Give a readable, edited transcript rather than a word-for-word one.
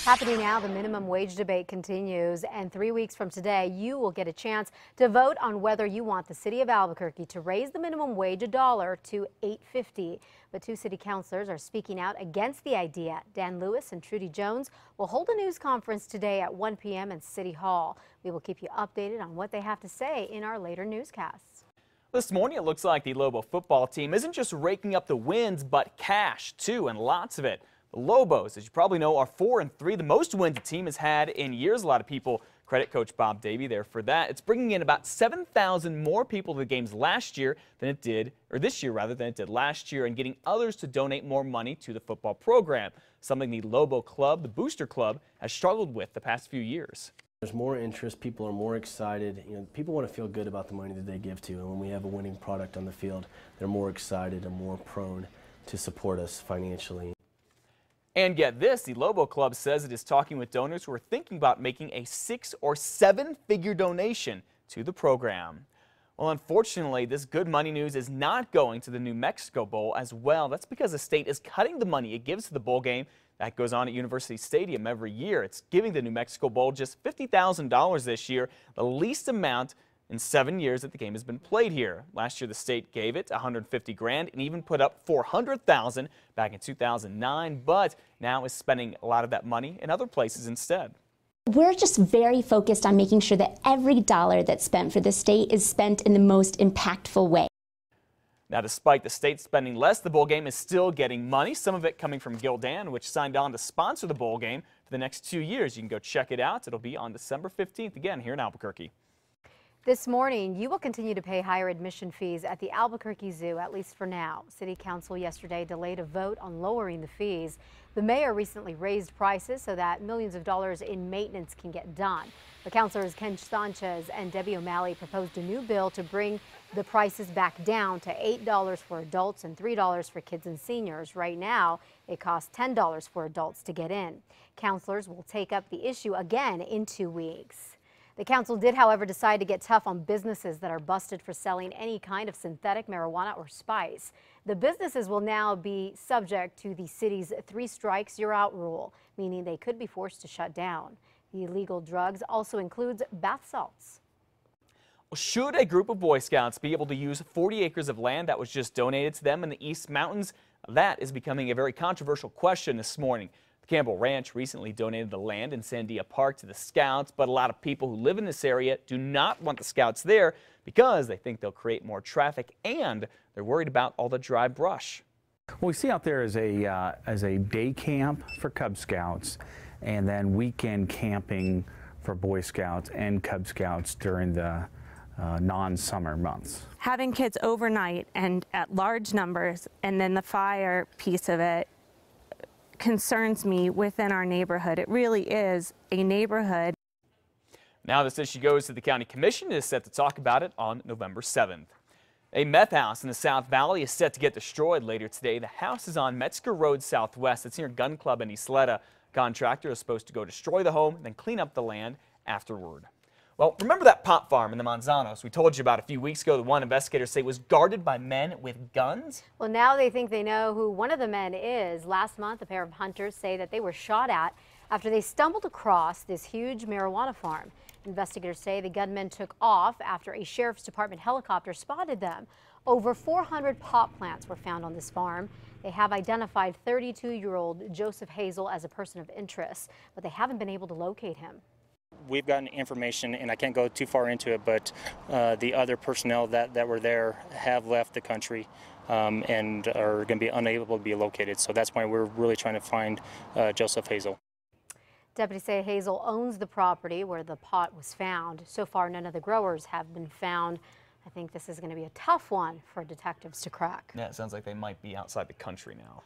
Happening now, the minimum wage debate continues, and 3 weeks from today, you will get a chance to vote on whether you want the city of Albuquerque to raise the minimum wage $1 to $8.50. But two city councilors are speaking out against the idea. Dan Lewis and Trudy Jones will hold a news conference today at 1 p.m. in City Hall. We will keep you updated on what they have to say in our later newscasts. This morning, it looks like the Lobo football team isn't just raking up the wins, but cash, too, and lots of it. The Lobos, as you probably know, are 4-3, the most wins the team has had in years. A lot of people credit Coach Bob Davie there for that. It's bringing in about 7,000 more people to the games last year than it did, or this year rather, than it did last year, and getting others to donate more money to the football program, something the Lobo Club, the Booster Club, has struggled with the past few years. There's more interest, people are more excited, people want to feel good about the money that they give to, and when we have a winning product on the field, they're more excited and more prone to support us financially. And get this, the Lobo Club says it is talking with donors who are thinking about making a 6- or 7-figure donation to the program. Well, unfortunately, this good money news is not going to the New Mexico Bowl as well. That's because the state is cutting the money it gives to the bowl game that goes on at University Stadium every year. It's giving the New Mexico Bowl just $50,000 this year, the least amount in 7 years that the game has been played here. Last year, the state gave it $150 grand and even put up $400,000 back in 2009, but now is spending a lot of that money in other places instead. We're just very focused on making sure that every dollar that's spent for the state is spent in the most impactful way. Now, despite the state spending less, the bowl game is still getting money, some of it coming from Gildan, which signed on to sponsor the bowl game for the next 2 years. You can go check it out. It'll be on December 15th, again, here in Albuquerque. This morning, you will continue to pay higher admission fees at the Albuquerque Zoo, at least for now. City Council yesterday delayed a vote on lowering the fees. The mayor recently raised prices so that millions of dollars in maintenance can get done. The councilors Ken Sanchez and Debbie O'Malley proposed a new bill to bring the prices back down to $8 for adults and $3 for kids and seniors. Right now, it costs $10 for adults to get in. Councilors will take up the issue again in 2 weeks. The council did, however, decide to get tough on businesses that are busted for selling any kind of synthetic marijuana or spice. The businesses will now be subject to the city's 3 strikes, you're out rule, meaning they could be forced to shut down. The illegal drugs also includes bath salts. Should a group of Boy Scouts be able to use 40 acres of land that was just donated to them in the East Mountains? That is becoming a very controversial question this morning. The Campbell Ranch recently donated the land in Sandia Park to the Scouts, but a lot of people who live in this area do not want the Scouts there because they think they'll create more traffic and they're worried about all the dry brush. What we see out there is a day camp for Cub Scouts and then weekend camping for Boy Scouts and Cub Scouts during the non-summer months. Having kids overnight and at large numbers, and then the fire piece of it, concerns me within our neighborhood. It really is a neighborhood. Now this issue goes to the county commission and is set to talk about it on November 7th. A meth house in the South Valley is set to get destroyed later today. The house is on Metzger Road Southwest. It's near Gun Club in Isleta. Contractor is supposed to go destroy the home and then clean up the land afterward. Well, remember that pot farm in the Manzanos we told you about a few weeks ago? The one investigators say was guarded by men with guns? Well, now they think they know who one of the men is. Last month, a pair of hunters say that they were shot at after they stumbled across this huge marijuana farm. Investigators say the gunmen took off after a sheriff's department helicopter spotted them. Over 400 pot plants were found on this farm. They have identified 32-year-old Joseph Hazel as a person of interest, but they haven't been able to locate him. We've gotten information, and I can't go too far into it, but the other personnel that were there have left the country and are going to be unable to be located. So that's why we're really trying to find Joseph Hazel. Deputies say Hazel owns the property where the pot was found. So far, none of the growers have been found. I think this is going to be a tough one for detectives to crack. Yeah, it sounds like they might be outside the country now.